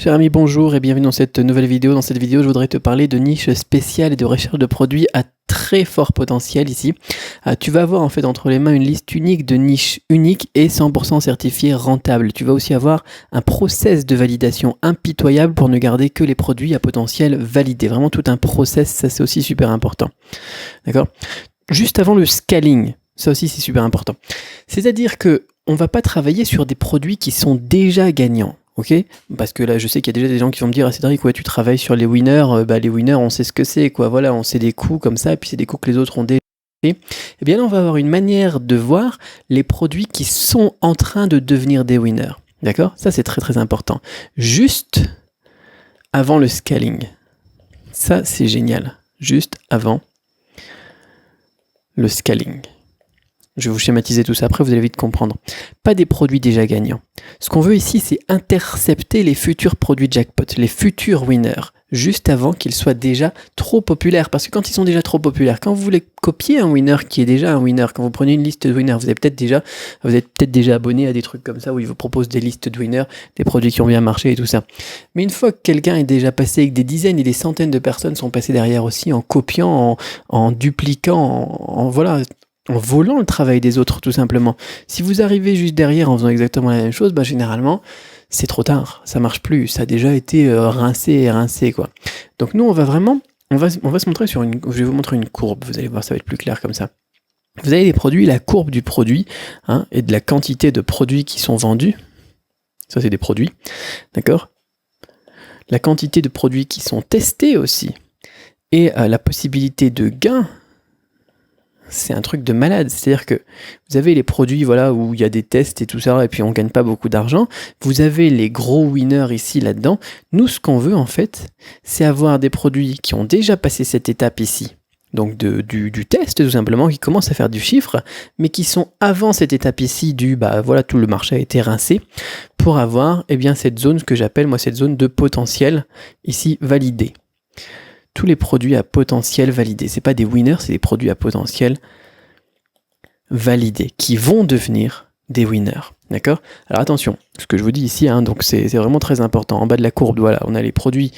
Cher ami, bonjour et bienvenue dans cette nouvelle vidéo. Dans cette vidéo, je voudrais te parler de niches spéciales et de recherche de produits à très fort potentiel ici. Tu vas avoir en fait entre les mains une liste unique de niches uniques et 100% certifiées rentables. Tu vas aussi avoir un process de validation impitoyable pour ne garder que les produits à potentiel validés. Vraiment tout un process, ça c'est aussi super important. D'accord ? Juste avant le scaling, ça aussi c'est super important. C'est-à-dire que on va pas travailler sur des produits qui sont déjà gagnants. Ok, parce que là, je sais qu'il y a déjà des gens qui vont me dire, ah Cédric, ouais, tu travailles sur les winners, les winners, on sait ce que c'est, quoi. Voilà, on sait des coups comme ça, et puis c'est des coups que les autres ont déjà fait. Eh bien là, on va avoir une manière de voir les produits qui sont en train de devenir des winners. D'accord ? Ça, c'est très très important. Juste avant le scaling. Ça, c'est génial. Juste avant le scaling. Je vais vous schématiser tout ça, après vous allez vite comprendre. Pas des produits déjà gagnants. Ce qu'on veut ici, c'est intercepter les futurs produits jackpot, les futurs winners, juste avant qu'ils soient déjà trop populaires. Parce que quand ils sont déjà trop populaires, quand vous voulez copier un winner qui est déjà un winner, quand vous prenez une liste de winners, vous êtes peut-être déjà abonné à des trucs comme ça où ils vous proposent des listes de winners, des produits qui ont bien marché et tout ça. Mais une fois que quelqu'un est déjà passé, et que des dizaines et des centaines de personnes sont passées derrière aussi, en copiant, en dupliquant, en volant le travail des autres, tout simplement. Si vous arrivez juste derrière en faisant exactement la même chose, généralement, c'est trop tard, ça marche plus, ça a déjà été rincé, quoi. Donc nous, on va se montrer je vais vous montrer une courbe, vous allez voir, ça va être plus clair comme ça. Vous avez les produits, la courbe du produit, et de la quantité de produits qui sont vendus. Ça, c'est des produits, d'accord ? La quantité de produits qui sont testés aussi, et la possibilité de gain. C'est un truc de malade, c'est-à-dire que vous avez les produits où il y a des tests et tout ça, et puis on gagne pas beaucoup d'argent. Vous avez les gros winners ici, là-dedans. Nous, ce qu'on veut en fait, c'est avoir des produits qui ont déjà passé cette étape ici, donc du test tout simplement, qui commencent à faire du chiffre, mais qui sont avant cette étape ici tout le marché a été rincé, pour avoir cette zone, ce que j'appelle moi cette zone de potentiel, ici validé. Tous les produits à potentiel validé. C'est pas des winners, c'est des produits à potentiel validés qui vont devenir des winners. D'accord ? Alors attention, ce que je vous dis ici, donc c'est vraiment très important. En bas de la courbe, on a les produits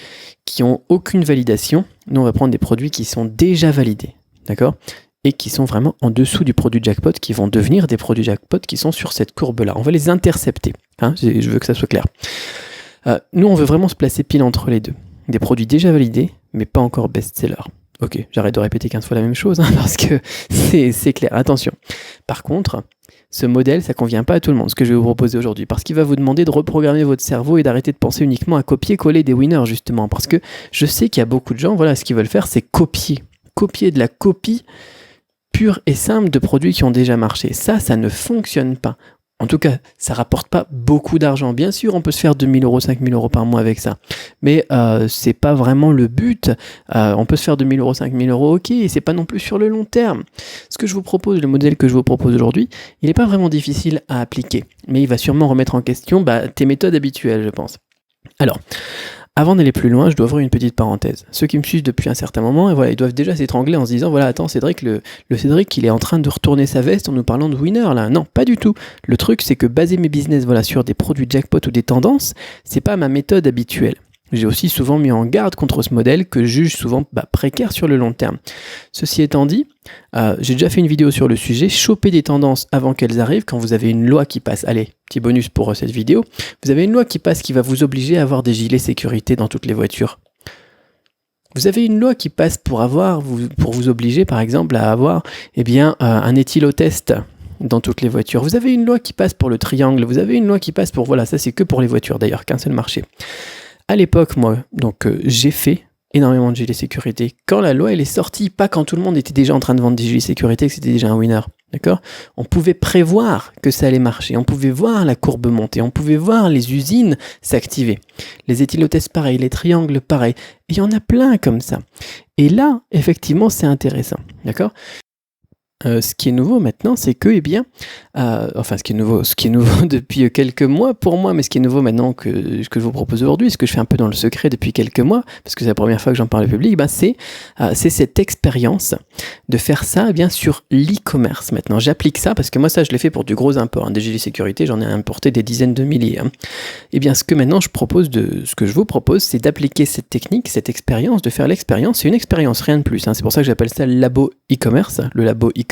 qui ont aucune validation. Nous, on va prendre des produits qui sont déjà validés. D'accord ? Et qui sont vraiment en dessous du produit jackpot, qui vont devenir des produits jackpot qui sont sur cette courbe-là. On va les intercepter. Je veux que ça soit clair. Nous, on veut vraiment se placer pile entre les deux. Des produits déjà validés, mais pas encore best-seller. Ok, j'arrête de répéter 15 fois la même chose, parce que c'est clair. Attention. Par contre, ce modèle, ça convient pas à tout le monde, ce que je vais vous proposer aujourd'hui, parce qu'il va vous demander de reprogrammer votre cerveau et d'arrêter de penser uniquement à copier-coller des winners, justement. Parce que je sais qu'il y a beaucoup de gens, ce qu'ils veulent faire, c'est copier. Copier de la copie pure et simple de produits qui ont déjà marché. Ça ne fonctionne pas. En tout cas, ça rapporte pas beaucoup d'argent. Bien sûr, on peut se faire 2 000 €, 5 000 € par mois avec ça. Mais c'est pas vraiment le but. On peut se faire 2 000 €, 5 000 €, ok, et c'est pas non plus sur le long terme. Ce que je vous propose, le modèle que je vous propose aujourd'hui, il n'est pas vraiment difficile à appliquer. Mais il va sûrement remettre en question tes méthodes habituelles, je pense. Alors, avant d'aller plus loin, je dois ouvrir une petite parenthèse. Ceux qui me suivent depuis un certain moment, ils doivent déjà s'étrangler en se disant, attends, Cédric, le Cédric, il est en train de retourner sa veste en nous parlant de winner, là. Non, pas du tout. Le truc, c'est que baser mes business, sur des produits jackpot ou des tendances, c'est pas ma méthode habituelle. J'ai aussi souvent mis en garde contre ce modèle que je juge souvent précaire sur le long terme. Ceci étant dit, j'ai déjà fait une vidéo sur le sujet, choper des tendances avant qu'elles arrivent, quand vous avez une loi qui passe. Allez, petit bonus pour cette vidéo. Vous avez une loi qui passe qui va vous obliger à avoir des gilets sécurité dans toutes les voitures. Vous avez une loi qui passe pour vous obliger, par exemple, à avoir un éthylotest dans toutes les voitures. Vous avez une loi qui passe pour le triangle. Vous avez une loi qui passe pour... ça c'est que pour les voitures d'ailleurs, qu'un seul marché. À l'époque, moi, j'ai fait énormément de gilets sécurité. Quand la loi elle est sortie, pas quand tout le monde était déjà en train de vendre des gilets sécurité, que c'était déjà un winner. D'accord ? On pouvait prévoir que ça allait marcher. On pouvait voir la courbe monter. On pouvait voir les usines s'activer. Les éthylotests, pareil. Les triangles, pareil. Et il y en a plein comme ça. Et là, effectivement, c'est intéressant. D'accord ? ce qui est nouveau maintenant, c'est que, eh bien, enfin, ce qui est nouveau depuis quelques mois pour moi, mais ce qui est nouveau maintenant que je vous propose aujourd'hui, ce que je fais un peu dans le secret depuis quelques mois, parce que c'est la première fois que j'en parle au public, ben c'est cette expérience de faire ça, eh bien, sur l'e-commerce. Maintenant, j'applique ça parce que moi, ça, je l'ai fait pour du gros import, hein, des gilets sécurité, j'en ai importé des dizaines de milliers. Hein. Eh bien, ce que je vous propose, c'est d'appliquer cette technique, cette expérience, de faire l'expérience. C'est une expérience, rien de plus. Hein. C'est pour ça que j'appelle ça le labo e-commerce, le labo e-commerce.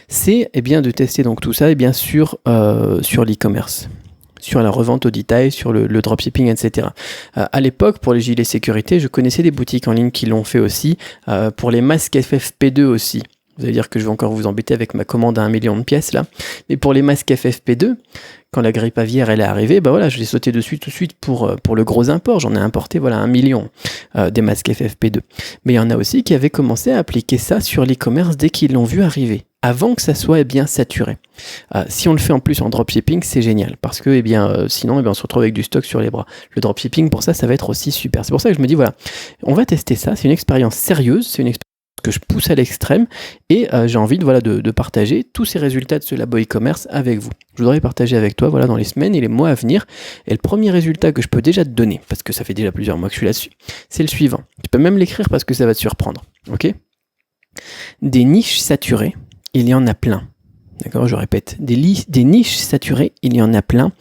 C'est eh bien de tester donc tout ça eh bien sur l'e-commerce, sur la revente au détail, sur le dropshipping, etc. À l'époque, pour les gilets sécurité, je connaissais des boutiques en ligne qui l'ont fait aussi, pour les masques FFP2 aussi. Vous allez dire que je vais encore vous embêter avec ma commande à 1 million de pièces là. Mais pour les masques FFP2, quand la grippe aviaire elle est arrivée, bah voilà, je l'ai sauté dessus tout de suite pour le gros import. J'en ai importé 1 million des masques FFP2. Mais il y en a aussi qui avaient commencé à appliquer ça sur l'e-commerce dès qu'ils l'ont vu arriver, avant que ça soit bien saturé. Si on le fait en plus en dropshipping, c'est génial, parce que sinon on se retrouve avec du stock sur les bras. Le dropshipping pour ça va être aussi super. C'est pour ça que je me dis voilà, on va tester ça, c'est une expérience sérieuse, c'est une expérience que je pousse à l'extrême et j'ai envie de partager tous ces résultats de ce labo e-commerce avec vous. Je voudrais partager avec toi dans les semaines et les mois à venir. Et le premier résultat que je peux déjà te donner, parce que ça fait déjà plusieurs mois que je suis là-dessus, c'est le suivant. Tu peux même l'écrire parce que ça va te surprendre. Ok ? Des niches saturées, il y en a plein. D'accord ? Je répète, des niches saturées, il y en a plein.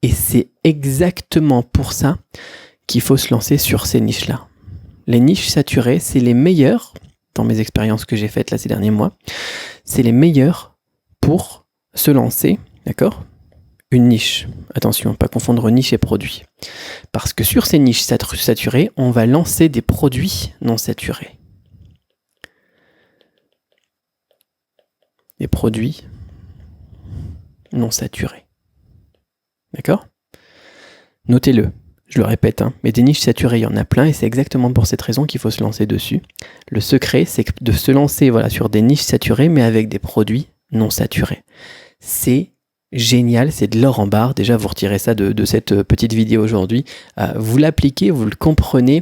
Et c'est exactement pour ça qu'il faut se lancer sur ces niches-là. Les niches saturées, c'est les meilleures, dans mes expériences que j'ai faites là ces derniers mois, c'est les meilleurs pour se lancer, d'accord ? Une niche. Attention, pas confondre niche et produit. Parce que sur ces niches saturées, on va lancer des produits non saturés. Des produits non saturés. D'accord ? Notez-le. Je le répète, hein, mais des niches saturées, il y en a plein et c'est exactement pour cette raison qu'il faut se lancer dessus. Le secret, c'est de se lancer sur des niches saturées, mais avec des produits non saturés. C'est génial, c'est de l'or en barre. Déjà, vous retirez ça de cette petite vidéo aujourd'hui. Vous l'appliquez, vous le comprenez.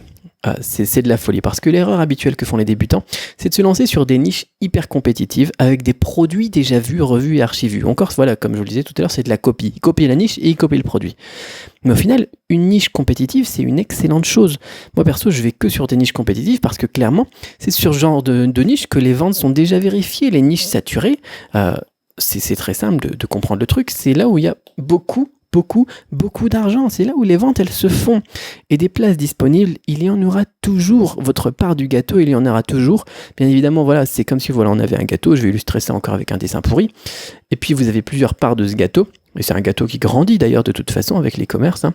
C'est de la folie, parce que l'erreur habituelle que font les débutants, c'est de se lancer sur des niches hyper compétitives avec des produits déjà vus, revus et archivus. Encore, comme je vous le disais tout à l'heure, c'est de la copie. Copier la niche et copier le produit. Mais au final, une niche compétitive, c'est une excellente chose. Moi, perso, je vais que sur des niches compétitives parce que clairement, c'est sur ce genre de niche que les ventes sont déjà vérifiées. Les niches saturées, c'est très simple de comprendre le truc. C'est là où il y a beaucoup d'argent. C'est là où les ventes, elles se font. Et des places disponibles, il y en aura toujours. Votre part du gâteau, il y en aura toujours. Bien évidemment, c'est comme si on avait un gâteau. Je vais illustrer ça encore avec un dessin pourri. Et puis, vous avez plusieurs parts de ce gâteau. Et c'est un gâteau qui grandit d'ailleurs de toute façon avec l'e-commerce,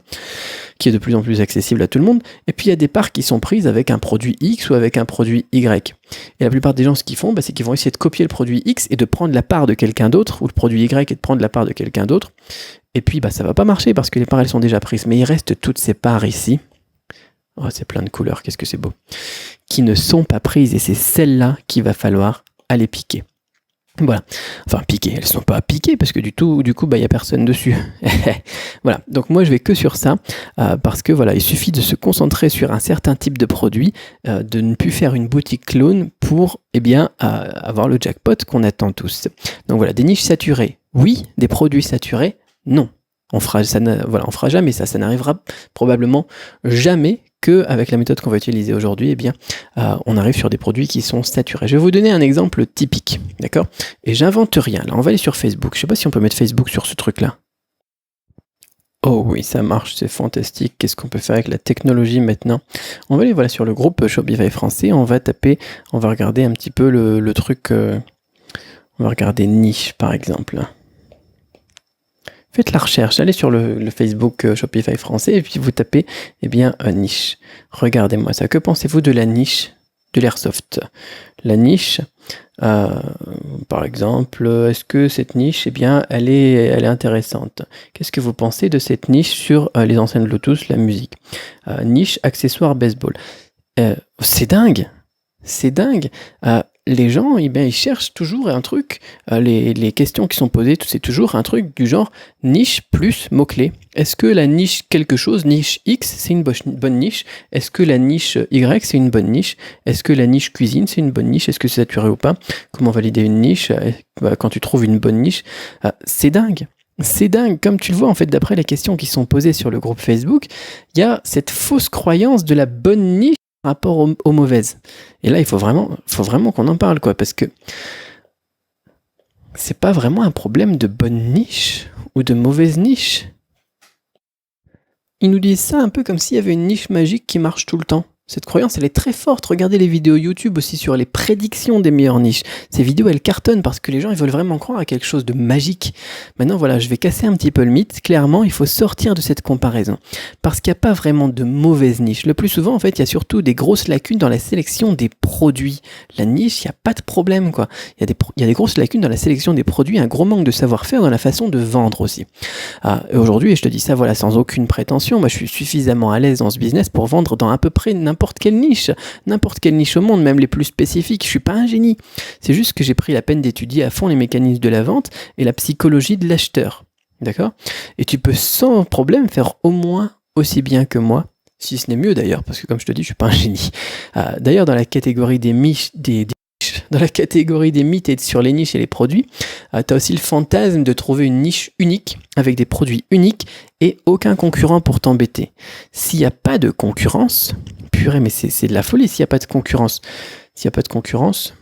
qui est de plus en plus accessible à tout le monde. Et puis, il y a des parts qui sont prises avec un produit X ou avec un produit Y. Et la plupart des gens, ce qu'ils font, c'est qu'ils vont essayer de copier le produit X et de prendre la part de quelqu'un d'autre, ou le produit Y et de prendre la part de quelqu'un d'autre. Et puis, ça va pas marcher parce que les parts, elles sont déjà prises. Mais il reste toutes ces parts ici. Oh, c'est plein de couleurs, qu'est-ce que c'est beau. Qui ne sont pas prises et c'est celles-là qu'il va falloir aller piquer. Voilà. Enfin, piquer. Elles ne sont pas piquées parce que du coup, il n'y a personne dessus. Voilà. Donc, moi, je vais que sur ça parce que il suffit de se concentrer sur un certain type de produit, de ne plus faire une boutique clone pour, avoir le jackpot qu'on attend tous. Donc, voilà. Des niches saturées. Oui. Des produits saturés. Non. On fera jamais ça. Ça n'arrivera probablement jamais qu'avec la méthode qu'on va utiliser aujourd'hui, on arrive sur des produits qui sont saturés. Je vais vous donner un exemple typique, d'accord ? Et j'invente rien. Là, on va aller sur Facebook. Je ne sais pas si on peut mettre Facebook sur ce truc-là. Oh oui, ça marche, c'est fantastique. Qu'est-ce qu'on peut faire avec la technologie maintenant ? On va aller sur le groupe Shopify français. On va regarder un petit peu le truc. On va regarder niche, par exemple. Faites la recherche, allez sur le Facebook Shopify français et puis vous tapez niche. Regardez-moi ça. Que pensez-vous de la niche de l'airsoft ? La niche, par exemple, est-ce que cette niche, elle est intéressante ? Qu'est-ce que vous pensez de cette niche sur les enceintes Bluetooth, la musique ? Niche accessoires baseball. C'est dingue. les gens, eh bien, ils cherchent toujours un truc, les questions qui sont posées, c'est toujours un truc du genre niche plus mot-clé. Est-ce que la niche quelque chose, niche X, c'est une bonne niche? Est-ce que la niche Y, c'est une bonne niche? Est-ce que la niche cuisine, c'est une bonne niche? Est-ce que c'est saturé ou pas? Comment valider une niche quand tu trouves une bonne niche? C'est dingue. C'est dingue, comme tu le vois en fait d'après les questions qui sont posées sur le groupe Facebook, il y a cette fausse croyance de la bonne niche par rapport aux mauvaises. Et là, il faut vraiment qu'on en parle, quoi, parce que c'est pas vraiment un problème de bonne niche ou de mauvaise niche. Ils nous disent ça un peu comme s'il y avait une niche magique qui marche tout le temps. Cette croyance, elle est très forte. Regardez les vidéos YouTube aussi sur les prédictions des meilleures niches. Ces vidéos, elles cartonnent parce que les gens, ils veulent vraiment croire à quelque chose de magique. Maintenant, voilà, je vais casser un petit peu le mythe. Clairement, il faut sortir de cette comparaison. Parce qu'il n'y a pas vraiment de mauvaise niche. Le plus souvent, en fait, il y a surtout des grosses lacunes dans la sélection des produits. La niche, il n'y a pas de problème, quoi. Il y a des grosses lacunes dans la sélection des produits, un gros manque de savoir-faire dans la façon de vendre aussi. Et aujourd'hui, et je te dis ça, voilà, sans aucune prétention, moi, je suis suffisamment à l'aise dans ce business pour vendre dans à peu près n'importe quelle niche au monde, même les plus spécifiques. Je suis pas un génie. C'est juste que j'ai pris la peine d'étudier à fond les mécanismes de la vente et la psychologie de l'acheteur. D'accord? Et tu peux sans problème faire au moins aussi bien que moi, si ce n'est mieux d'ailleurs, parce que comme je te dis, je suis pas un génie. D'ailleurs, dans la catégorie dans la catégorie des mythes et sur les niches et les produits, tu as aussi le fantasme de trouver une niche unique avec des produits uniques et aucun concurrent pour t'embêter. S'il n'y a pas de concurrence, purée, mais c'est de la folie s'il n'y a pas de concurrence. S'il n'y a pas de concurrence,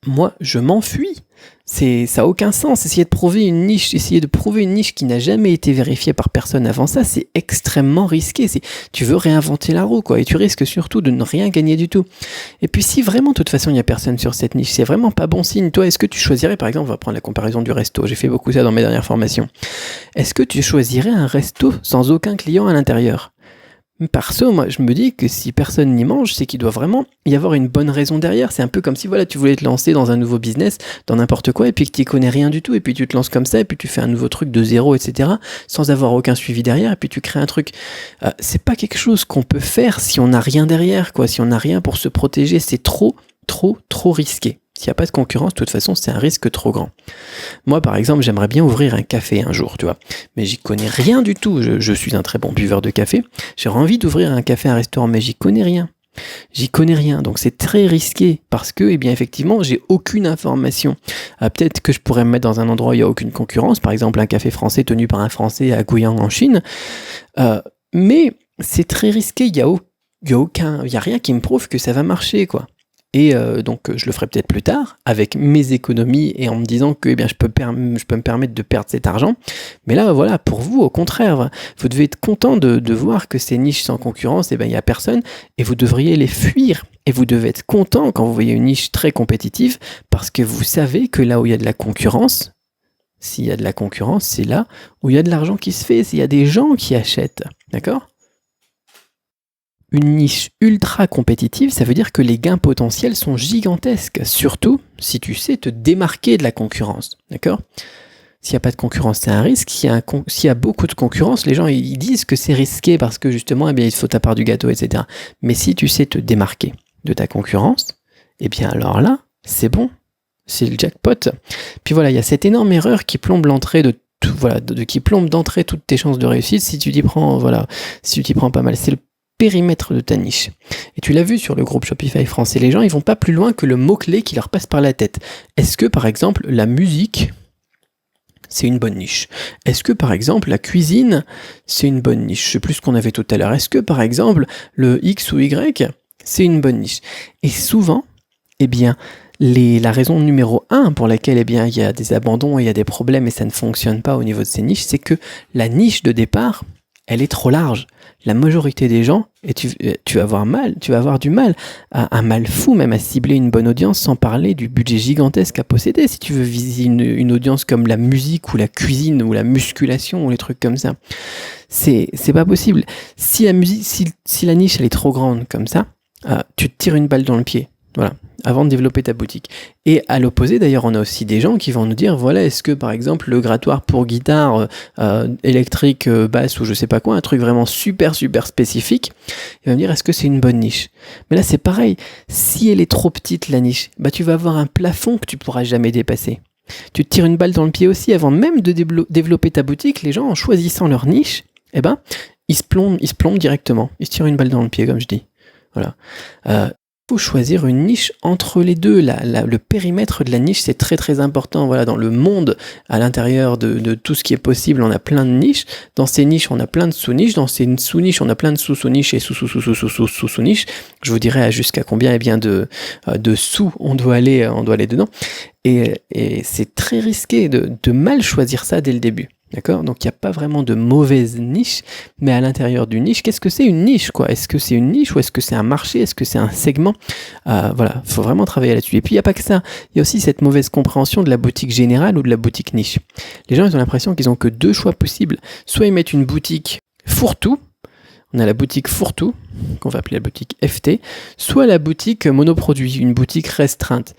moi, je m'enfuis. Ça n'a aucun sens. Essayer de prouver une niche qui n'a jamais été vérifiée par personne avant ça, c'est extrêmement risqué. Tu veux réinventer la roue, quoi, et tu risques surtout de ne rien gagner du tout. Et puis si vraiment, de toute façon, il n'y a personne sur cette niche, c'est vraiment pas bon signe. Toi, est-ce que tu choisirais, par exemple, on va prendre la comparaison du resto, j'ai fait beaucoup ça dans mes dernières formations. Est-ce que tu choisirais un resto sans aucun client à l'intérieur ? Perso, moi, je me dis que si personne n'y mange, c'est qu'il doit vraiment y avoir une bonne raison derrière. C'est un peu comme si, voilà, tu voulais te lancer dans un nouveau business, dans n'importe quoi, et puis que tu n'y connais rien du tout, et puis tu te lances comme ça, et puis tu fais un nouveau truc de zéro, etc., sans avoir aucun suivi derrière, et puis tu crées un truc. C'est pas quelque chose qu'on peut faire si on n'a rien derrière, quoi. Si on n'a rien pour se protéger, c'est trop risqué. S'il n'y a pas de concurrence, de toute façon, c'est un risque trop grand. Moi, par exemple, j'aimerais bien ouvrir un café un jour, tu vois. Mais j'y connais rien du tout. Je suis un très bon buveur de café. J'aurais envie d'ouvrir un café, un restaurant, mais j'y connais rien. Donc c'est très risqué parce que, eh bien, effectivement, j'ai aucune information. Peut-être que je pourrais me mettre dans un endroit où il n'y a aucune concurrence, par exemple un café français tenu par un Français à Guiyang en Chine. Mais c'est très risqué. Il y a rien qui me prouve que ça va marcher, quoi. Et donc je le ferai peut-être plus tard avec mes économies et en me disant que je peux me permettre de perdre cet argent. Mais là, voilà, pour vous, au contraire, vous devez être content de voir que ces niches sans concurrence, il n'y a personne et vous devriez les fuir. Et vous devez être content quand vous voyez une niche très compétitive parce que vous savez que là où il y a de la concurrence, s'il y a de la concurrence, c'est là où il y a de l'argent qui se fait, s'il y a des gens qui achètent. D'accord ? Une niche ultra compétitive, ça veut dire que les gains potentiels sont gigantesques, surtout si tu sais te démarquer de la concurrence, d'accord ? S'il n'y a pas de concurrence, c'est un risque. S'il y a beaucoup de concurrence, les gens ils disent que c'est risqué parce que justement, il faut ta part du gâteau, etc. Mais si tu sais te démarquer de ta concurrence, alors là, c'est bon, c'est le jackpot. Puis voilà, il y a cette énorme erreur qui plombe l'entrée qui plombe d'entrée toutes tes chances de réussite si tu t'y prends pas mal. C'est le périmètre de ta niche. Et tu l'as vu sur le groupe Shopify français, les gens ils vont pas plus loin que le mot-clé qui leur passe par la tête. Est-ce que par exemple la musique c'est une bonne niche? Est-ce que par exemple la cuisine c'est une bonne niche? Je sais plus ce qu'on avait tout à l'heure. Est-ce que par exemple le X ou Y c'est une bonne niche? Et souvent, la raison numéro 1 pour laquelle il y a des abandons et il y a des problèmes et ça ne fonctionne pas au niveau de ces niches, c'est que la niche de départ elle est trop large. La majorité des gens, et tu vas avoir du mal, un mal fou même à cibler une bonne audience sans parler du budget gigantesque à posséder. Si tu veux viser une audience comme la musique ou la cuisine ou la musculation ou les trucs comme ça, c'est pas possible. Si la niche elle est trop grande comme ça, tu te tires une balle dans le pied. Voilà, avant de développer ta boutique. Et à l'opposé, d'ailleurs, on a aussi des gens qui vont nous dire, voilà, est-ce que par exemple le grattoir pour guitare électrique, basse ou je sais pas quoi, un truc vraiment super spécifique, il va me dire, est-ce que c'est une bonne niche? Mais là, c'est pareil, si elle est trop petite, la niche, bah tu vas avoir un plafond que tu pourras jamais dépasser. Tu te tires une balle dans le pied aussi, avant même de développer ta boutique, les gens, en choisissant leur niche, eh ben, ils se plombent directement, ils se tirent une balle dans le pied, comme je dis. Voilà. Faut choisir une niche entre les deux. Le périmètre de la niche, c'est très important. Voilà, dans le monde, à l'intérieur de tout ce qui est possible, on a plein de niches. Dans ces niches, on a plein de sous-niches. Dans ces sous-niches, on a plein de sous-sous-niches et sous-sous-niches. Je vous dirai jusqu'à combien de sous on doit aller dedans. Et c'est très risqué de mal choisir ça dès le début. D'accord? Donc il n'y a pas vraiment de mauvaise niche, mais à l'intérieur d'une niche, qu'est-ce que c'est une niche, quoi? Est-ce que c'est une niche ou est-ce que c'est un marché? Est-ce que c'est un segment? Voilà, il faut vraiment travailler là-dessus. Et puis il n'y a pas que ça, il y a aussi cette mauvaise compréhension de la boutique générale ou de la boutique niche. Les gens ils ont l'impression qu'ils n'ont que deux choix possibles. Soit ils mettent une boutique fourre-tout, on a la boutique fourre-tout, qu'on va appeler la boutique FT, soit la boutique monoproduit, une boutique restreinte.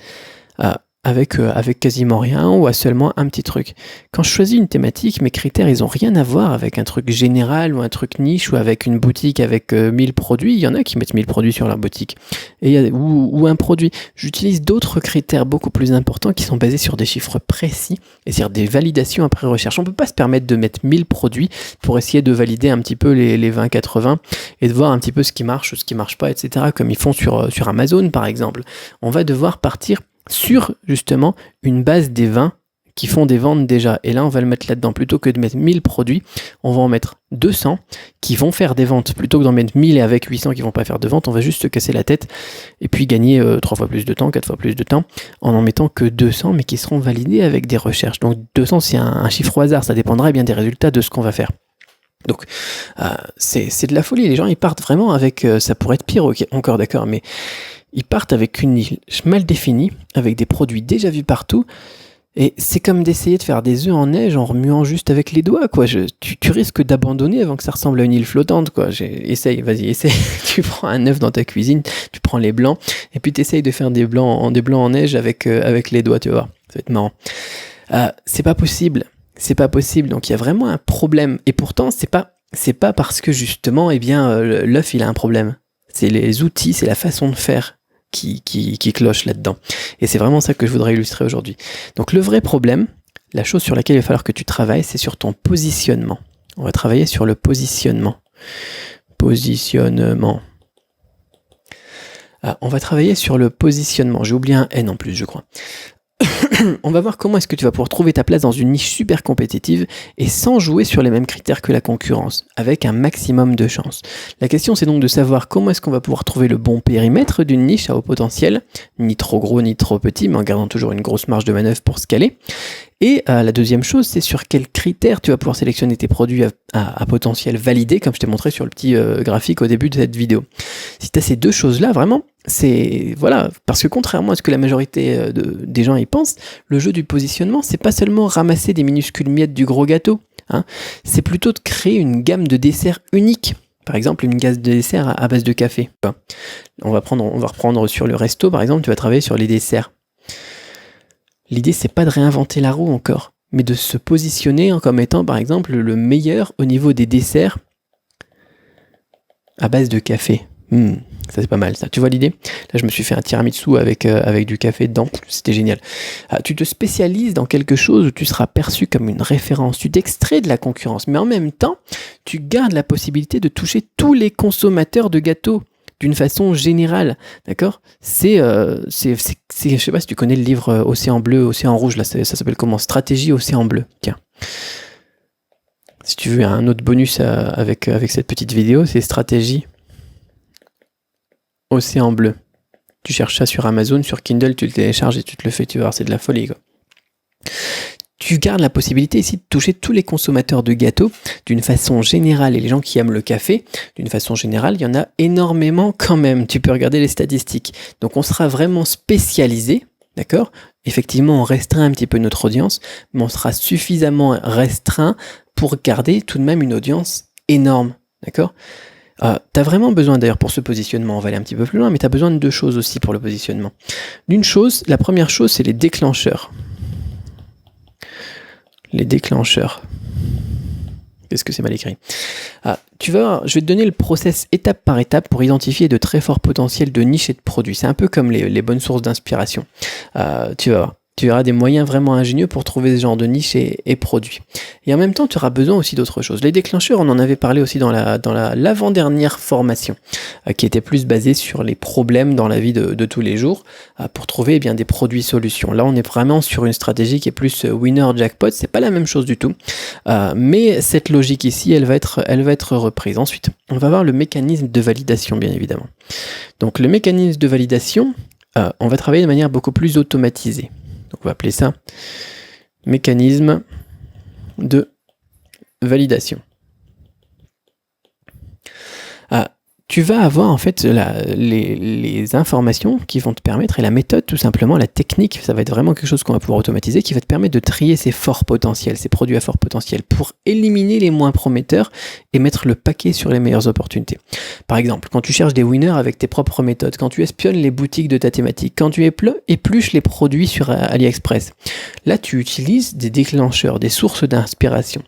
Avec quasiment rien ou à seulement un petit truc. Quand je choisis une thématique, mes critères, ils ont rien à voir avec un truc général ou un truc niche ou avec une boutique avec 1000 produits. Il y en a qui mettent 1000 produits sur leur boutique. Ou un produit. J'utilise d'autres critères beaucoup plus importants qui sont basés sur des chiffres précis et sur des validations après recherche. On ne peut pas se permettre de mettre 1000 produits pour essayer de valider un petit peu les 20-80 et de voir un petit peu ce qui marche ou ce qui marche pas, etc. Comme ils font sur Amazon, par exemple. On va devoir partir sur justement une base des vins qui font des ventes déjà. Et là, on va le mettre là-dedans. Plutôt que de mettre 1000 produits, on va en mettre 200 qui vont faire des ventes. Plutôt que d'en mettre 1000 et avec 800 qui vont pas faire de vente, on va juste se casser la tête et puis gagner 3 fois plus de temps, 4 fois plus de temps en mettant que 200 mais qui seront validés avec des recherches. Donc 200, c'est un chiffre au hasard. Ça dépendra bien des résultats de ce qu'on va faire. Donc c'est de la folie. Les gens, ils partent vraiment avec... ça pourrait être pire, ok, encore d'accord, mais... Ils partent avec une niche mal définie, avec des produits déjà vus partout, et c'est comme d'essayer de faire des œufs en neige en remuant juste avec les doigts, quoi. Tu risques d'abandonner avant que ça ressemble à une île flottante, quoi. Essaye. Tu prends un œuf dans ta cuisine, tu prends les blancs, et puis tu essayes de faire des blancs en neige avec les doigts, tu vas voir. Ça va être marrant. C'est pas possible. Donc il y a vraiment un problème. Et pourtant, c'est pas parce que justement, l'œuf, il a un problème. C'est les outils, c'est la façon de faire qui cloche là-dedans. Et c'est vraiment ça que je voudrais illustrer aujourd'hui. Donc le vrai problème, la chose sur laquelle il va falloir que tu travailles, c'est sur ton positionnement. On va travailler sur le positionnement. On va travailler sur le positionnement. J'ai oublié un N en plus, je crois. On va voir comment est-ce que tu vas pouvoir trouver ta place dans une niche super compétitive et sans jouer sur les mêmes critères que la concurrence, avec un maximum de chance. La question, c'est donc de savoir comment est-ce qu'on va pouvoir trouver le bon périmètre d'une niche à haut potentiel, ni trop gros ni trop petit, mais en gardant toujours une grosse marge de manœuvre pour scaler. Et la deuxième chose, c'est sur quels critères tu vas pouvoir sélectionner tes produits à potentiel validé, comme je t'ai montré sur le petit graphique au début de cette vidéo. Si tu as ces deux choses-là, vraiment, parce que contrairement à ce que la majorité des gens y pensent, le jeu du positionnement, c'est pas seulement ramasser des minuscules miettes du gros gâteau, hein, c'est plutôt de créer une gamme de desserts unique. Par exemple, une gamme de desserts à base de café. On va reprendre sur le resto, par exemple, tu vas travailler sur les desserts. L'idée, c'est pas de réinventer la roue encore, mais de se positionner comme étant, par exemple, le meilleur au niveau des desserts à base de café. Ça, c'est pas mal, ça. Tu vois l'idée? Là, je me suis fait un tiramisu avec du café dedans. C'était génial. Tu te spécialises dans quelque chose où tu seras perçu comme une référence. Tu t'extrais de la concurrence, mais en même temps, tu gardes la possibilité de toucher tous les consommateurs de gâteaux d'une façon générale, d'accord? Je sais pas si tu connais le livre Océan Bleu, Océan Rouge, là, ça s'appelle comment? Stratégie Océan Bleu, tiens. Si tu veux un autre bonus avec cette petite vidéo, c'est Stratégie Océan Bleu. Tu cherches ça sur Amazon, sur Kindle, tu le télécharges et tu te le fais, tu vas voir, c'est de la folie, quoi. Tu gardes la possibilité ici de toucher tous les consommateurs de gâteaux d'une façon générale et les gens qui aiment le café, d'une façon générale, il y en a énormément quand même. Tu peux regarder les statistiques. Donc on sera vraiment spécialisé, d'accord? Effectivement, on restreint un petit peu notre audience, mais on sera suffisamment restreint pour garder tout de même une audience énorme, d'accord? Tu as vraiment besoin d'ailleurs pour ce positionnement, on va aller un petit peu plus loin, mais tu as besoin de 2 choses aussi pour le positionnement. La première chose, c'est les déclencheurs. Les déclencheurs. Qu'est-ce que c'est mal écrit? Je vais te donner le process étape par étape pour identifier de très forts potentiels de niche et de produits. C'est un peu comme les bonnes sources d'inspiration. Tu vas voir. Tu auras des moyens vraiment ingénieux pour trouver ce genre de niche et produits. Et en même temps, tu auras besoin aussi d'autres choses. Les déclencheurs, on en avait parlé aussi dans l'avant-dernière formation, qui était plus basée sur les problèmes dans la vie de tous les jours, pour trouver des produits solutions. Là, on est vraiment sur une stratégie qui est plus winner jackpot. C'est pas la même chose du tout. Mais cette logique ici, elle va être reprise. Ensuite, on va voir le mécanisme de validation, bien évidemment. Donc, le mécanisme de validation, on va travailler de manière beaucoup plus automatisée. Donc on va appeler ça mécanisme de validation. Tu vas avoir en fait les informations qui vont te permettre, et la méthode tout simplement, la technique, ça va être vraiment quelque chose qu'on va pouvoir automatiser, qui va te permettre de trier ces forts potentiels, ces produits à fort potentiel, pour éliminer les moins prometteurs et mettre le paquet sur les meilleures opportunités. Par exemple, quand tu cherches des winners avec tes propres méthodes, quand tu espionnes les boutiques de ta thématique, quand tu épluches les produits sur AliExpress, là tu utilises des déclencheurs, des sources d'inspiration.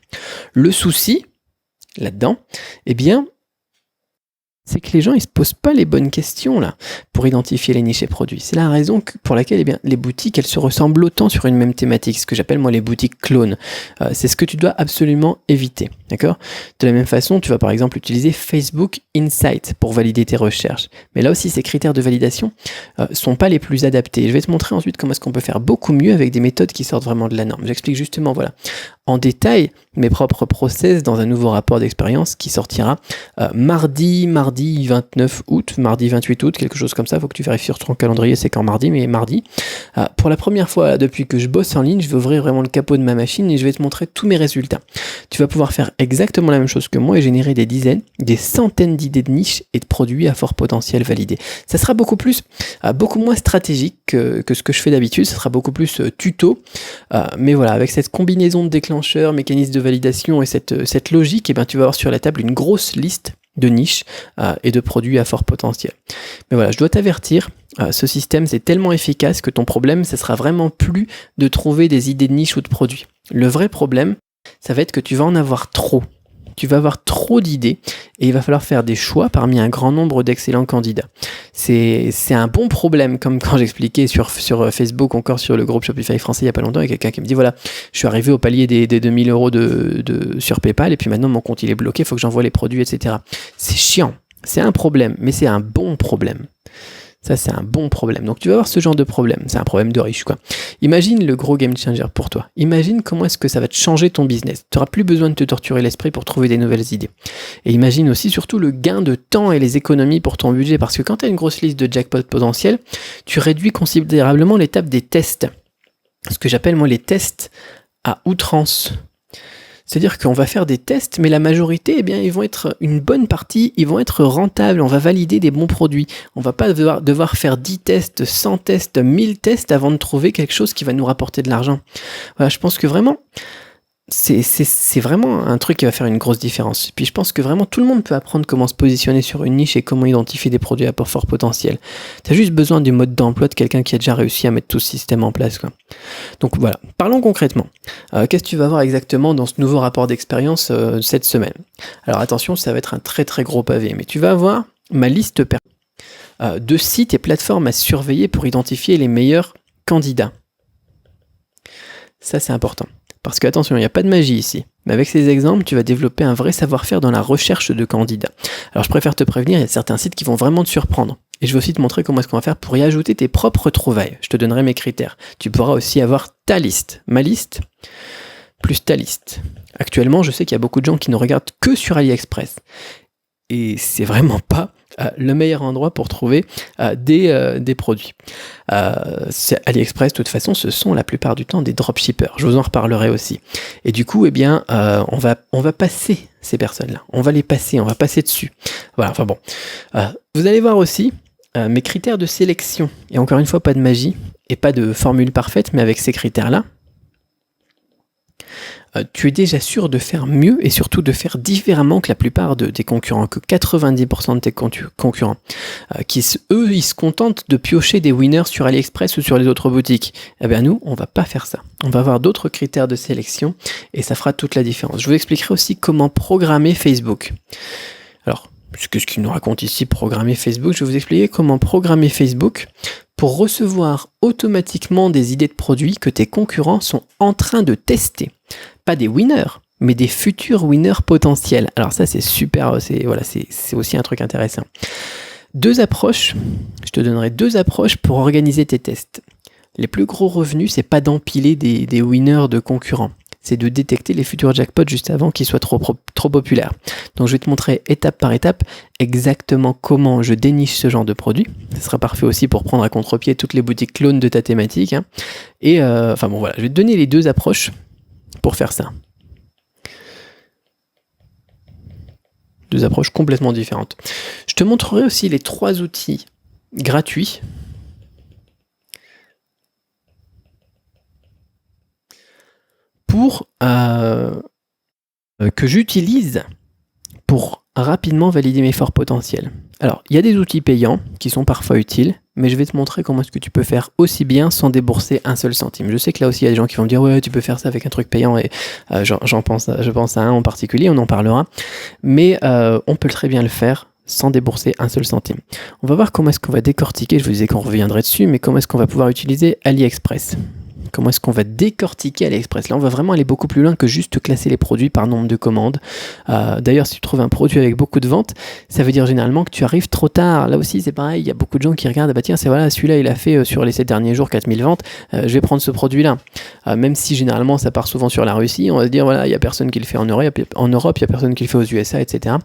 Le souci, là-dedans, c'est que les gens, ils se posent pas les bonnes questions là pour identifier les niches et produits. C'est la raison pour laquelle les boutiques, elles se ressemblent autant sur une même thématique, ce que j'appelle moi les boutiques clones. C'est ce que tu dois absolument éviter, d'accord? De la même façon, tu vas par exemple utiliser Facebook Insight pour valider tes recherches. Mais là aussi, ces critères de validation sont pas les plus adaptés. Je vais te montrer ensuite comment est-ce qu'on peut faire beaucoup mieux avec des méthodes qui sortent vraiment de la norme. J'explique justement, en détail mes propres process dans un nouveau rapport d'expérience qui sortira mardi 29 août, mardi 28 août, quelque chose comme ça. Il faut que tu vérifies sur ton calendrier, c'est quand mardi, mais mardi. Pour la première fois depuis que je bosse en ligne, je vais ouvrir vraiment le capot de ma machine et je vais te montrer tous mes résultats. Tu vas pouvoir faire exactement la même chose que moi et générer des dizaines, des centaines d'idées de niches et de produits à fort potentiel validés. Ça sera beaucoup moins stratégique que ce que je fais d'habitude. Ça sera beaucoup plus tuto. Mais voilà, avec cette combinaison de déclencheurs, mécanismes de validation et cette logique, tu vas avoir sur la table une grosse liste de niches et de produits à fort potentiel. Mais voilà, je dois t'avertir, ce système c'est tellement efficace que ton problème, ce sera vraiment plus de trouver des idées de niche ou de produits. Le vrai problème, ça va être que tu vas en avoir trop. Tu vas avoir trop d'idées et il va falloir faire des choix parmi un grand nombre d'excellents candidats. C'est un bon problème, comme quand j'expliquais sur Facebook, encore sur le groupe Shopify français il n'y a pas longtemps, il y a quelqu'un qui me dit voilà, je suis arrivé au palier des 2000 euros sur PayPal et puis maintenant mon compte il est bloqué, il faut que j'envoie les produits, etc. C'est chiant, c'est un problème, mais c'est un bon problème. Ça, c'est un bon problème. Donc, tu vas avoir ce genre de problème. C'est un problème de riche, quoi. Imagine le gros game changer pour toi. Imagine comment est-ce que ça va te changer ton business. Tu n'auras plus besoin de te torturer l'esprit pour trouver des nouvelles idées. Et imagine aussi surtout le gain de temps et les économies pour ton budget. Parce que quand tu as une grosse liste de jackpot potentiels, tu réduis considérablement l'étape des tests. Ce que j'appelle, moi, les tests à outrance. C'est-à-dire qu'on va faire des tests, mais la majorité, ils vont être une bonne partie, ils vont être rentables, on va valider des bons produits. On va pas devoir faire 10 tests, 100 tests, 1000 tests avant de trouver quelque chose qui va nous rapporter de l'argent. Voilà, je pense que vraiment, c'est vraiment un truc qui va faire une grosse différence. Puis je pense que vraiment tout le monde peut apprendre comment se positionner sur une niche et comment identifier des produits à fort potentiel. Tu as juste besoin du mode d'emploi de quelqu'un qui a déjà réussi à mettre tout ce système en place, quoi. Donc voilà, parlons concrètement. Qu'est-ce que tu vas voir exactement dans ce nouveau rapport d'expérience cette semaine? Alors attention, ça va être un très très gros pavé, mais tu vas avoir ma liste de sites et plateformes à surveiller pour identifier les meilleurs candidats. Ça, c'est important. Parce que attention, il n'y a pas de magie ici. Mais avec ces exemples, tu vas développer un vrai savoir-faire dans la recherche de candidats. Alors je préfère te prévenir, il y a certains sites qui vont vraiment te surprendre. Et je vais aussi te montrer comment est-ce qu'on va faire pour y ajouter tes propres trouvailles. Je te donnerai mes critères. Tu pourras aussi avoir ta liste. Ma liste plus ta liste. Actuellement, je sais qu'il y a beaucoup de gens qui ne regardent que sur AliExpress. Et c'est vraiment pas le meilleur endroit pour trouver des produits. AliExpress, de toute façon, ce sont la plupart du temps des dropshippers. Je vous en reparlerai aussi. Et du coup, on va passer ces personnes-là. On va les passer, on va passer dessus. Voilà, enfin bon. Vous allez voir aussi mes critères de sélection. Et encore une fois, pas de magie et pas de formule parfaite, mais avec ces critères-là, tu es déjà sûr de faire mieux et surtout de faire différemment que la plupart de tes concurrents, que 90% de tes concurrents, qui eux, ils se contentent de piocher des winners sur AliExpress ou sur les autres boutiques. Eh bien nous, on va pas faire ça. On va avoir d'autres critères de sélection et ça fera toute la différence. Je vous expliquerai aussi comment programmer Facebook. Alors, qu'est-ce qu'il nous raconte ici, programmer Facebook? Je vais vous expliquer comment programmer Facebook pour recevoir automatiquement des idées de produits que tes concurrents sont en train de tester. Pas des winners, mais des futurs winners potentiels. Alors ça, c'est super, c'est aussi un truc intéressant. Je te donnerai 2 approches pour organiser tes tests. Les plus gros revenus, c'est pas d'empiler des winners de concurrents. C'est de détecter les futurs jackpots juste avant qu'ils soient trop populaires. Donc je vais te montrer étape par étape exactement comment je déniche ce genre de produit. Ce sera parfait aussi pour prendre à contre-pied toutes les boutiques clones de ta thématique. Et je vais te donner les 2 approches pour faire ça. 2 approches complètement différentes. Je te montrerai aussi les 3 outils gratuits que j'utilise pour rapidement valider mes forts potentiels. Alors, il y a des outils payants qui sont parfois utiles, mais je vais te montrer comment est-ce que tu peux faire aussi bien sans débourser un seul centime. Je sais que là aussi, il y a des gens qui vont me dire « Ouais, tu peux faire ça avec un truc payant » et je pense à un en particulier, on en parlera. Mais on peut très bien le faire sans débourser un seul centime. On va voir comment est-ce qu'on va décortiquer, je vous disais qu'on reviendrait dessus, mais comment est-ce qu'on va pouvoir utiliser AliExpress. Comment est-ce qu'on va décortiquer AliExpress? Là, on va vraiment aller beaucoup plus loin que juste classer les produits par nombre de commandes. D'ailleurs, si tu trouves un produit avec beaucoup de ventes, ça veut dire généralement que tu arrives trop tard. Là aussi, c'est pareil, il y a beaucoup de gens qui regardent, celui-là, il a fait sur les 7 derniers jours 4000 ventes, je vais prendre ce produit-là. Même si généralement, ça part souvent sur la Russie, on va se dire, il n'y a personne qui le fait en Europe, il n'y a personne qui le fait aux USA, etc.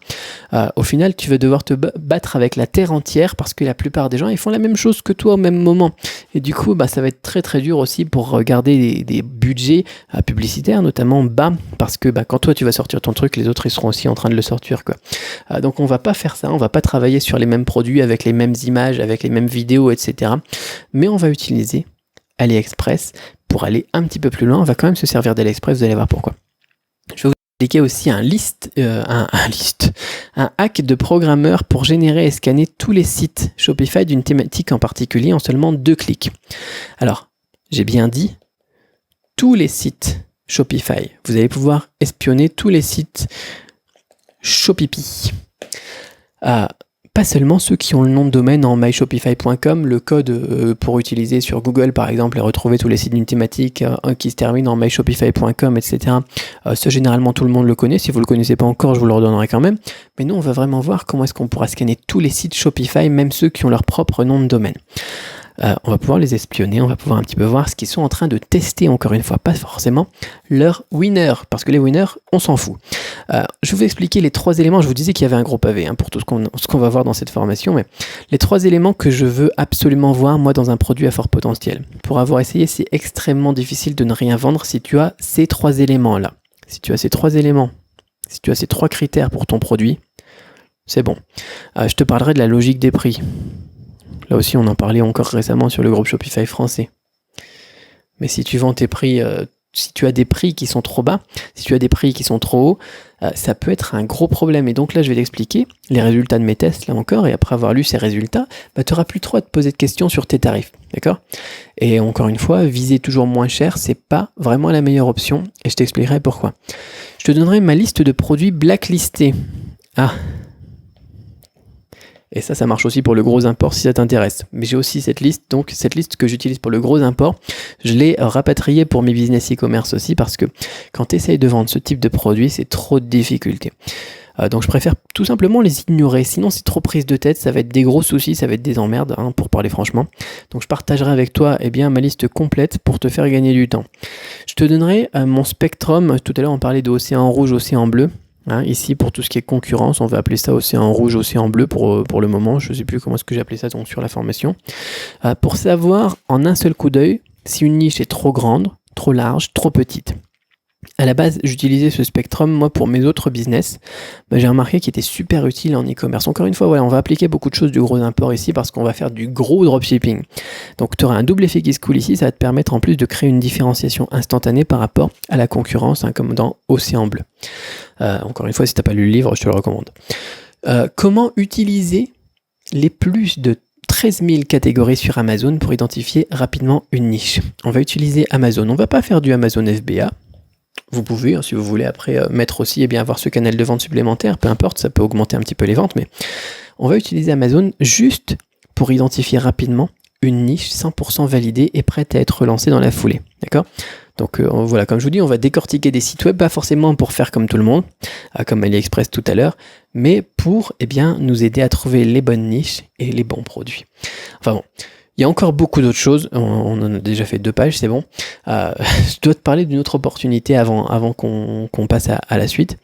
Au final, tu vas devoir te battre avec la terre entière parce que la plupart des gens, ils font la même chose que toi au même moment. Et du coup, ça va être très très dur aussi pour garder des budgets publicitaires notamment bas parce que quand toi tu vas sortir ton truc, les autres ils seront aussi en train de le sortir quoi. Donc on va pas faire ça, on va pas travailler sur les mêmes produits avec les mêmes images, avec les mêmes vidéos, etc. Mais on va utiliser AliExpress pour aller un petit peu plus loin. On va quand même se servir d'AliExpress, vous allez voir pourquoi. Je vais vous expliquer aussi un hack de programmeur pour générer et scanner tous les sites Shopify d'une thématique en particulier en seulement 2 clics. Alors, j'ai bien dit tous les sites Shopify. Vous allez pouvoir espionner tous les sites Shopify. Pas seulement ceux qui ont le nom de domaine en myshopify.com, le code pour utiliser sur Google par exemple et retrouver tous les sites d'une thématique qui se termine en myshopify.com, etc. Ça généralement tout le monde le connaît. Si vous ne le connaissez pas encore, je vous le redonnerai quand même. Mais nous, on va vraiment voir comment est-ce qu'on pourra scanner tous les sites Shopify, même ceux qui ont leur propre nom de domaine. On va pouvoir les espionner, on va pouvoir un petit peu voir ce qu'ils sont en train de tester, encore une fois, pas forcément leurs winners, parce que les winners, on s'en fout. Je vais vous expliquer les 3 éléments, je vous disais qu'il y avait un gros pavé pour tout ce qu'on va voir dans cette formation, mais les 3 éléments que je veux absolument voir, moi, dans un produit à fort potentiel. Pour avoir essayé, c'est extrêmement difficile de ne rien vendre si tu as ces 3 éléments-là. Si tu as ces 3 éléments, si tu as ces 3 critères pour ton produit, c'est bon. Je te parlerai de la logique des prix. Là aussi, on en parlait encore récemment sur le groupe Shopify français. Mais si tu vends tes prix, si tu as des prix qui sont trop bas, si tu as des prix qui sont trop hauts, ça peut être un gros problème. Et donc là, je vais t'expliquer les résultats de mes tests, là encore, et après avoir lu ces résultats, tu n'auras plus trop à te poser de questions sur tes tarifs. D'accord? Et encore une fois, viser toujours moins cher, c'est pas vraiment la meilleure option, et je t'expliquerai pourquoi. Je te donnerai ma liste de produits blacklistés. Et ça marche aussi pour le gros import si ça t'intéresse. Mais j'ai aussi cette liste, donc cette liste que j'utilise pour le gros import, je l'ai rapatriée pour mes business e-commerce aussi parce que quand tu essayes de vendre ce type de produit, c'est trop de difficultés. Donc je préfère tout simplement les ignorer, sinon c'est trop prise de tête, ça va être des gros soucis, ça va être des emmerdes, pour parler franchement. Donc je partagerai avec toi ma liste complète pour te faire gagner du temps. Je te donnerai mon spectrum, tout à l'heure on parlait de océan rouge, océan bleu. Ici pour tout ce qui est concurrence, on va appeler ça océan rouge, océan bleu pour le moment, je ne sais plus comment est-ce que j'ai appelé ça donc, sur la formation. Pour savoir en un seul coup d'œil si une niche est trop grande, trop large, trop petite. À la base, j'utilisais ce Spectrum, moi, pour mes autres business. J'ai remarqué qu'il était super utile en e-commerce. Encore une fois, voilà, on va appliquer beaucoup de choses du gros import ici parce qu'on va faire du gros dropshipping. Donc, tu auras un double effet qui se coule ici. Ça va te permettre en plus de créer une différenciation instantanée par rapport à la concurrence, comme dans Océan Bleu. Encore une fois, si tu n'as pas lu le livre, je te le recommande. Comment utiliser les plus de 13 000 catégories sur Amazon pour identifier rapidement une niche? On va utiliser Amazon. On ne va pas faire du Amazon FBA. Vous pouvez, si vous voulez, après mettre aussi, avoir ce canal de vente supplémentaire, peu importe, ça peut augmenter un petit peu les ventes, mais on va utiliser Amazon juste pour identifier rapidement une niche 100% validée et prête à être relancée dans la foulée, d'accord? Donc voilà, comme je vous dis, on va décortiquer des sites web, pas forcément pour faire comme tout le monde, comme AliExpress tout à l'heure, mais pour nous aider à trouver les bonnes niches et les bons produits. Enfin bon. Il y a encore beaucoup d'autres choses, on en a déjà fait 2 pages, c'est bon. Je dois te parler d'une autre opportunité avant qu'on passe à la suite.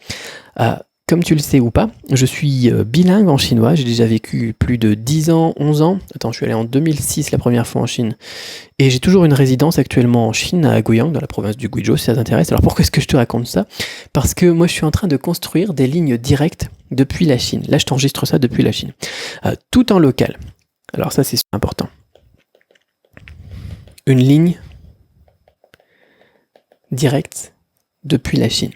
Comme tu le sais ou pas, je suis bilingue en chinois, j'ai déjà vécu plus de 10 ans, 11 ans. Attends, je suis allé en 2006 la première fois en Chine. Et j'ai toujours une résidence actuellement en Chine, à Guiyang, dans la province du Guizhou, si ça t'intéresse. Alors pourquoi est-ce que je te raconte ça? Parce que moi je suis en train de construire des lignes directes depuis la Chine. Là je t'enregistre ça depuis la Chine. Tout en local. Alors ça c'est important. Une ligne directe depuis la Chine.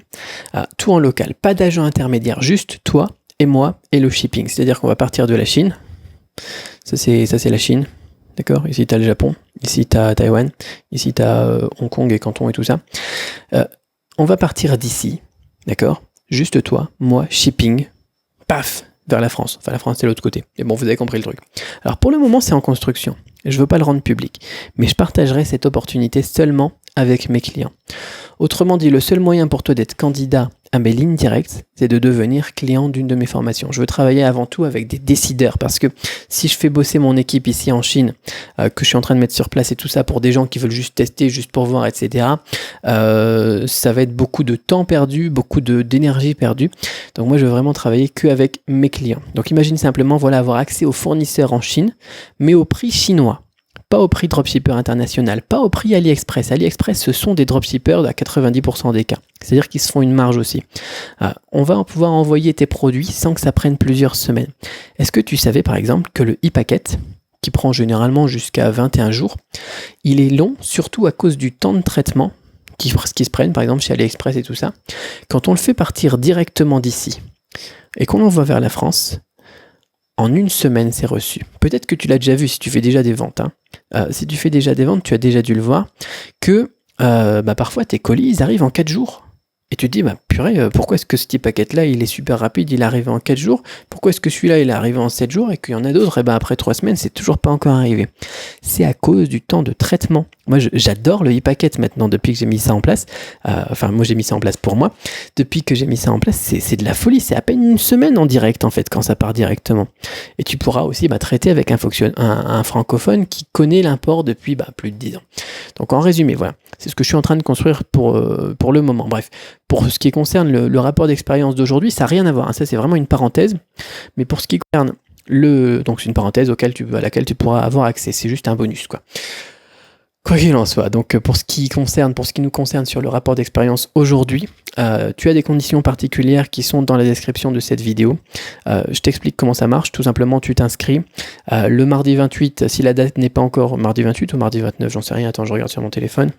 Tout en local, pas d'agent intermédiaire, juste toi et moi et le shipping. C'est-à-dire qu'on va partir de la Chine. Ça c'est la Chine. D'accord? Ici tu as le Japon, ici tu as Taïwan, ici tu as Hong Kong et Canton et tout ça. On va partir d'ici, d'accord? Juste toi, moi, shipping, paf, vers la France. Enfin la France c'est l'autre côté. Et bon, vous avez compris le truc. Alors pour le moment c'est en construction. Je ne veux pas le rendre public, mais je partagerai cette opportunité seulement avec mes clients. Autrement dit, le seul moyen pour toi d'être candidat à mes lignes directes, c'est de devenir client d'une de mes formations. Je veux travailler avant tout avec des décideurs, parce que si je fais bosser mon équipe ici en Chine, que je suis en train de mettre sur place et tout ça pour des gens qui veulent juste tester, juste pour voir, etc., ça va être beaucoup de temps perdu, beaucoup d'énergie perdue. Donc moi, je veux vraiment travailler qu'avec mes clients. Donc imagine simplement, voilà, avoir accès aux fournisseurs en Chine, mais au prix chinois. Pas au prix dropshipper international, pas au prix AliExpress. AliExpress, ce sont des dropshippers à 90% des cas. C'est-à-dire qu'ils se font une marge aussi. On va pouvoir envoyer tes produits sans que ça prenne plusieurs semaines. Est-ce que tu savais par exemple que le e-packet, qui prend généralement jusqu'à 21 jours, il est long surtout à cause du temps de traitement qui se prennent par exemple chez AliExpress et tout ça. Quand on le fait partir directement d'ici et qu'on l'envoie vers la France, en 1 semaine, c'est reçu. Peut-être que tu l'as déjà vu si tu fais déjà des ventes. Si tu fais déjà des ventes, tu as déjà dû le voir, que parfois tes colis, ils arrivent en 4 jours. Et tu te dis, purée, pourquoi est-ce que ce petit paquet-là, il est super rapide, il est arrivé en 4 jours? Pourquoi est-ce que celui-là, il est arrivé en 7 jours et qu'il y en a d'autres, et après 3 semaines, c'est toujours pas encore arrivé? C'est à cause du temps de traitement. Moi, j'adore le e-packet maintenant, depuis que j'ai mis ça en place. Moi, j'ai mis ça en place pour moi. Depuis que j'ai mis ça en place, c'est de la folie. C'est à peine 1 semaine en direct, en fait, quand ça part directement. Et tu pourras aussi traiter avec un francophone qui connaît l'import depuis plus de 10 ans. Donc, en résumé, voilà. C'est ce que je suis en train de construire pour le moment. Bref, pour ce qui concerne le rapport d'expérience d'aujourd'hui, ça n'a rien à voir. Ça, c'est vraiment une parenthèse. Mais pour ce qui concerne donc c'est une parenthèse à laquelle tu pourras avoir accès. C'est juste un bonus, quoi. Quoi qu'il en soit, donc pour ce qui nous concerne sur le rapport d'expérience aujourd'hui, tu as des conditions particulières qui sont dans la description de cette vidéo. Je t'explique comment ça marche. Tout simplement, tu t'inscris. Le mardi 28, si la date n'est pas encore mardi 28 ou mardi 29, j'en sais rien, attends, je regarde sur mon téléphone.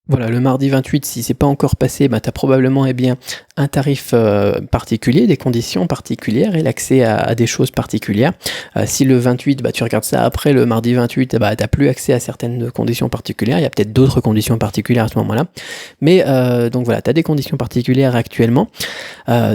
Voilà, le mardi 28, si c'est pas encore passé, tu as probablement un tarif particulier, des conditions particulières et l'accès à des choses particulières. Si le 28, tu regardes ça après, le mardi 28, tu n'as plus accès à certaines conditions particulières. Il y a peut-être d'autres conditions particulières à ce moment-là. Mais donc voilà, tu as des conditions particulières actuellement.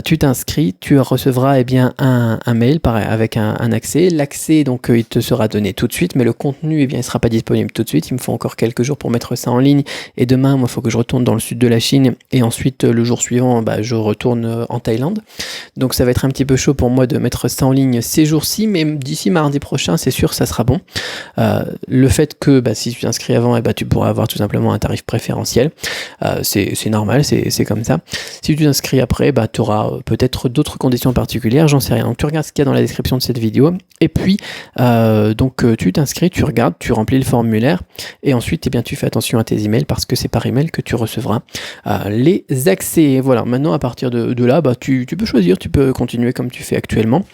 Tu t'inscris, tu recevras un mail avec un accès. L'accès, donc, il te sera donné tout de suite, mais le contenu, il ne sera pas disponible tout de suite. Il me faut encore quelques jours pour mettre ça en ligne. Et demain, moi, il faut que je retourne dans le sud de la Chine et ensuite, le jour suivant, je retourne en Thaïlande. Donc, ça va être un petit peu chaud pour moi de mettre ça en ligne ces jours-ci, mais d'ici mardi prochain, c'est sûr, ça sera bon. Le fait que, si tu t'inscris avant, tu pourras avoir tout simplement un tarif préférentiel. C'est normal, c'est comme ça. Si tu t'inscris après, tu auras peut-être d'autres conditions particulières, j'en sais rien. Donc, tu regardes ce qu'il y a dans la description de cette vidéo et puis, tu t'inscris, tu regardes, tu remplis le formulaire et ensuite, tu fais attention à tes emails parce que c'est c'est par email que tu recevras les accès. Voilà, maintenant à partir de là, tu peux choisir, tu peux continuer comme tu fais actuellement,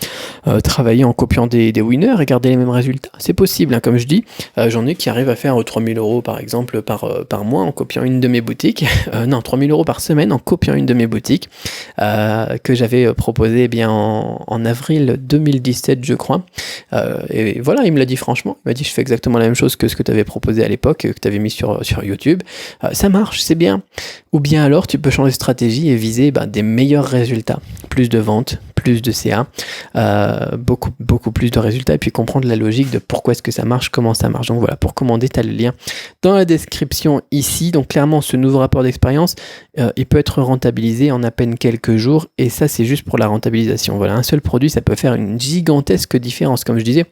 travailler en copiant des winners et garder les mêmes résultats. C'est possible, hein, comme je dis, j'en ai qui arrivent à faire 3000 € par exemple par mois en copiant une de mes boutiques, non 3000 € par semaine en copiant une de mes boutiques que j'avais proposé en avril 2017 je crois. Et voilà, il me l'a dit franchement, il m'a dit je fais exactement la même chose que ce que tu avais proposé à l'époque, que tu avais mis sur YouTube, ça marche, c'est bien. Ou bien alors tu peux changer de stratégie et viser des meilleurs résultats, plus de ventes, plus de CA, beaucoup plus de résultats, et puis comprendre la logique de pourquoi est-ce que ça marche, comment ça marche. Donc voilà, pour commander, tu as le lien dans la description ici. Donc clairement, ce nouveau rapport d'expérience, il peut être rentabilisé en à peine quelques jours, et ça c'est juste pour la rentabilisation. Voilà, un seul produit, ça peut faire une gigantesque différence. Comme je disais,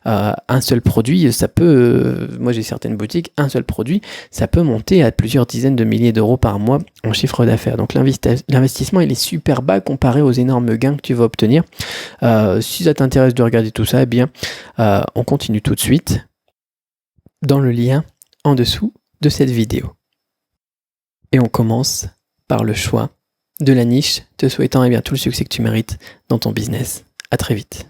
un seul produit, ça peut, moi j'ai certaines boutiques, un seul produit, ça peut monter à plusieurs dizaines de milliers d'euros par mois en chiffre d'affaires. Donc l'investissement, il est super bas comparé aux énormes gains que tu vas obtenir. Si ça t'intéresse de regarder tout ça, eh bien, on continue tout de suite dans le lien en dessous de cette vidéo. Et on commence par le choix de la niche, te souhaitant tout le succès que tu mérites dans ton business. À très vite.